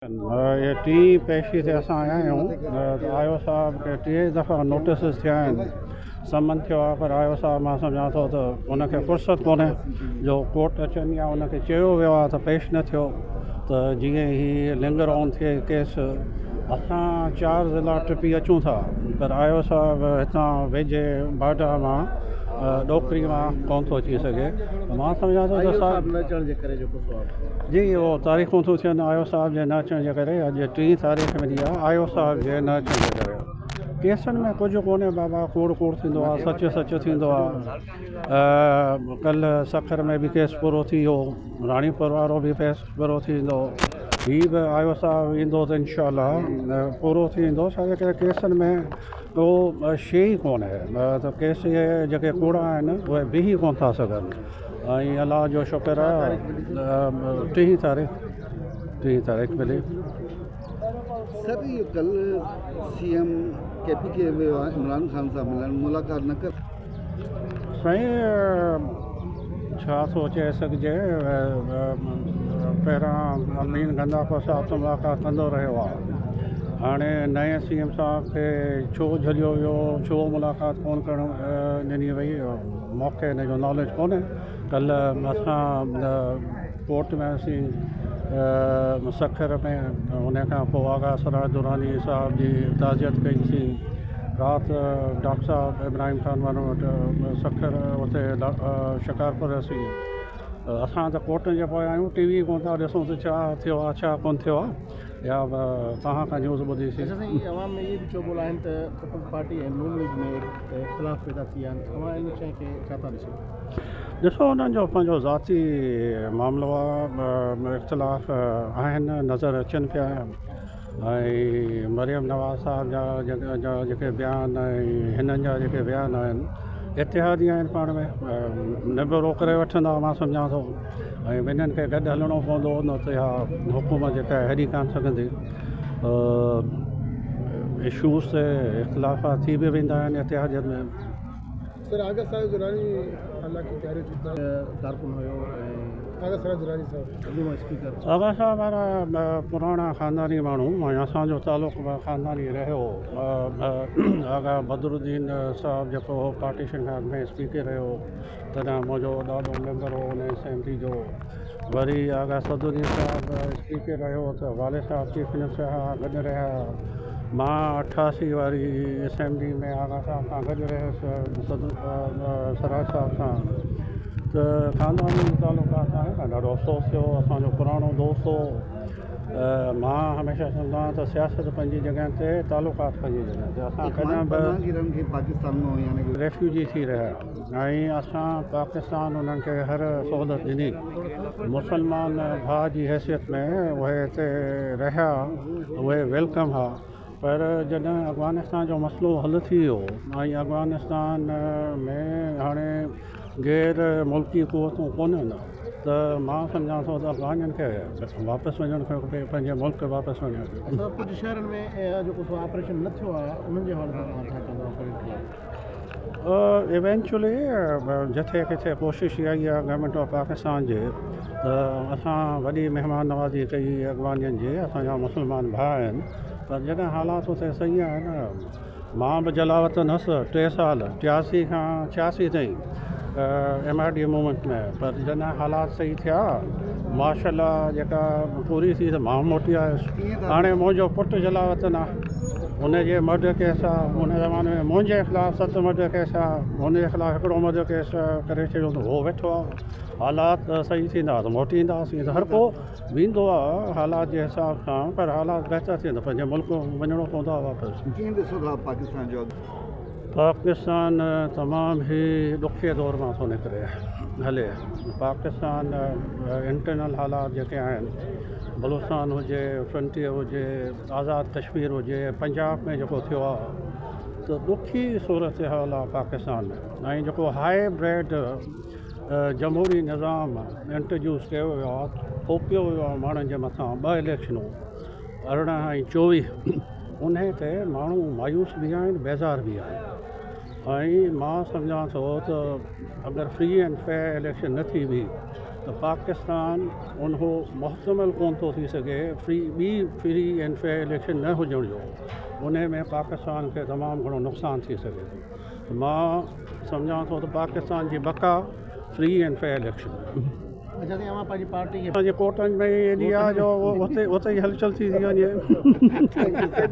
ये टी पेशी ते असां आया आहियूं। आयो साहब खे 3 दफ़ा नोटिस थिया आहिनि, समन थियो आहे, पर आयो साहब मां सम्झां थो त उनखे फुर्सत कोन्हे जो कोर्ट अचनि या उनखे चयो वियो आहे त पेश न थियो त जीअं ई लिंगर ऑन थिए केस। असां 4 ज़िला टपी अचूं था, पर आयो साहब हितां वेझे बाडा मां ॾोकरी मां कोन थो अची सघे। मां सम्झां थो त साहब न अचण जे करे जेको सुवाल जी उहो तारीख़ूं थियूं थियनि आयो साहब जे न अचण जे करे। अॼु 3 तारीख़ मिली आहे आयो साहब जे न अचण जे करे। केसनि में कुझु कोन्हे बाबा, कूड़ कूड़ थींदो आहे, सच सच थींदो आहे। कल्ह सखर में बि केस पूरो थी वियो, राणीपुर वारो बि केस पूरो थींदो, हीअ बि आयो साहब ईंदो त इनशाअल्लाह पूरो थींदो। छाजे करे केसनि में को शइ ई कोन्हे, त केस इहे जेके कूड़ा आहिनि उहे बीह कोन था सघनि। ऐं अलाह जो शुक्र आहे 3 तारीख़ मिली। सर ये कल सीएम केपी के वियो आहे इमरान खान सां मिलण, मुलाक़ात न कर साईं छा थो चई सघिजे। पहिरां अमीन गंदापा साहब सां मुलाक़ात कंदो रहियो आहे, हाणे नए सीएम साहब खे छो झलियो वियो, छो मुलाक़ात कोन करणु ॾिनी वई, मूंखे हिन जो नॉलेज कोन्हे। कल्ह असां कोर्ट में असीं सखर में, उन खां पोइ आगा सराय दुरानी साहब जी ताज़ियत कईसीं। राति डॉक्टर साहब इब्राहिम खान वारो वटि सखर उते शिकारपुर असीं। असां त कोर्टनि जे पोइ आहियूं, टीवी कोन था ॾिसूं त छा थियो आहे छा कोन थियो आहे, या तव्हां खां न्यूज़ ॿुधीसीं। अवाम में इहे बि चइबो आहिनि त पीपल्स पार्टी ऐं नून लीग में इख़्तिलाफ़ पैदा थी विया आहिनि, तव्हां इन शइ खे छा था ॾिसो? ॾिसो, उन्हनि जो पंहिंजो ज़ाती मामिलो आहे, इख़्तिलाफ़ आहिनि, नज़र अचनि पिया। ऐं मरियम नवाज़ साहब जा जेके बयान ऐं हिननि जा जेके बयान आहिनि इतिहादी आहिनि, पाण में निबरो करे वठंदा मां सम्झां थो। ऐं ॿिन्हिनि खे गॾु हलणो पवंदो, न त इहा हुकूमत जेका आहे हली कान सघंदी। इशूज़ ते इख़्तिलाफ़ात थी बि वेंदा आहिनि इतिहादियत में। सर आगा साहिब दुरानी हालांकि तयारी कारकुन हुयो ऐं आगा साहिब दुरानी साहब स्पीकर आगा साहब वारा पुराणा ख़ानदानी माण्हू, ऐं असांजो तालुक़ ख़ानदानी रहियो। आगा बदरुद्दीन साहब जेको पार्टीशन खां अॻु में स्पीकर रहियो, तॾहिं मुंहिंजो ॾाढो मेंबर हो उन असेंबली जो। वरी आगा सदुद्दीन साहब स्पीकर रहियो त वाले साहब चीफ मिनिस्टर सां गॾु रहिया। मां 88 वारी असेंबली में आगा साहब सां गॾु रहियुसि, सराज साहब सां। त ख़ानदानी तालुकात आहे, ॾाढो अफ़सोस थियो। असांजो पुराणो दोस्त हो। मां हमेशह चवंदो आहियां त सियासत पंहिंजी जॻह ते, तालुकात पंहिंजी जॻह ते। असां कॾहिं बि पाकिस्तान में रेफ्यूजी थी रहिया, ऐं असां पाकिस्तान उन्हनि खे हर सहूलियत ॾिनी। मुसलमान भाउ जी हैसियत में उहे हिते रहिया, उहे वेलकम हुआ। पर जॾहिं अफ़गानिस्तान जो मसइलो हल थी वियो, ऐं अफ़गानिस्तान में हाणे गैर मुल्की क़ुवतूं कोन्हनि, त मां सम्झां थो त अफ़गानियुनि खे वापसि वञणु खपे, पंहिंजे मुल्क वापसि वञणु खपे। कुझु शहरनि में जेको ऑपरेशन न थियो आहे उन्हनि जे हवाले सां छा चवंदव? इवेंचुअली जिथे किथे कोशिशि इहा ई आहे गवर्नमेंट ऑफ पाकिस्तान जे, त असां वॾी महिमान नवाज़ी कई अफ़गानियुनि जी, असांजा मुस्लमान भाउ आहिनि। पर जॾहिं हालात उते सही आहे न, मां बि जलावत हुअसि 3 साल 83 खां 86 ताईं MRD मूवमेंट में। पर जॾहिं हालात सही थिया, माशाअल्लाह जेका पूरी थी, त मां मोटी आयुसि। हाणे मुंहिंजो पुटु जलावतन आहे, हुनजे मर्डर केस आहे। हुन ज़माने में मुंहिंजे ख़िलाफ़ु 7 मर्डर केस आहे, हुनजे ख़िलाफ़ु हिकिड़ो मर्डर केस करे छॾियो, त उहो वेठो आहे। हालात सही थींदा त मोटी ईंदासीं, त हर को वेंदो आहे हालात जे हिसाब सां, पर हालात बहितर थींदा पंहिंजे मुल्क वञिणो पवंदो आहे वापसि। कीअं ॾिसो था पाकिस्तान जो? पाकिस्तान तमामु ई ॾुखे दौर मां थो निकिरे हले। पाकिस्तान इंटरनल हालात जेके आहिनि, बलूचिस्तान हुजे, फ्रंटियर हुजे, आज़ाद कश्मीर हुजे, पंजाब में जेको थियो आहे, त ॾुखी सूरत हाल आहे पाकिस्तान में। ऐं जेको हाई ब्रेड जमहूरी निज़ाम इंट्रोड्यूस कयो वियो आहे, थोपियो वियो आहे माण्हुनि जे मथां 2 इलेक्शनूं 18 ऐं 24, उन ते माण्हू मायूस बि आहिनि, बेज़ार बि आहिनि। ऐं मां सम्झां थो त अगरि फ्री एंड फेयर इलेक्शन न थी हुई त पाकिस्तान उनहो मुहतमिल कोन थो थी सघे फ्री एंड फेयर इलेक्शन न हुजण जो, उन में पाकिस्तान खे तमामु घणो नुक़सानु थी सघे थो। मां सम्झां थो त पाकिस्तान जी बका फ्री एंड फेयर इलेक्शन। अच्छा तो हमारी पंहिंजी पार्टी खे असांजे कोटनि में एॾी आहे जो उते ई हलचल थी वञे।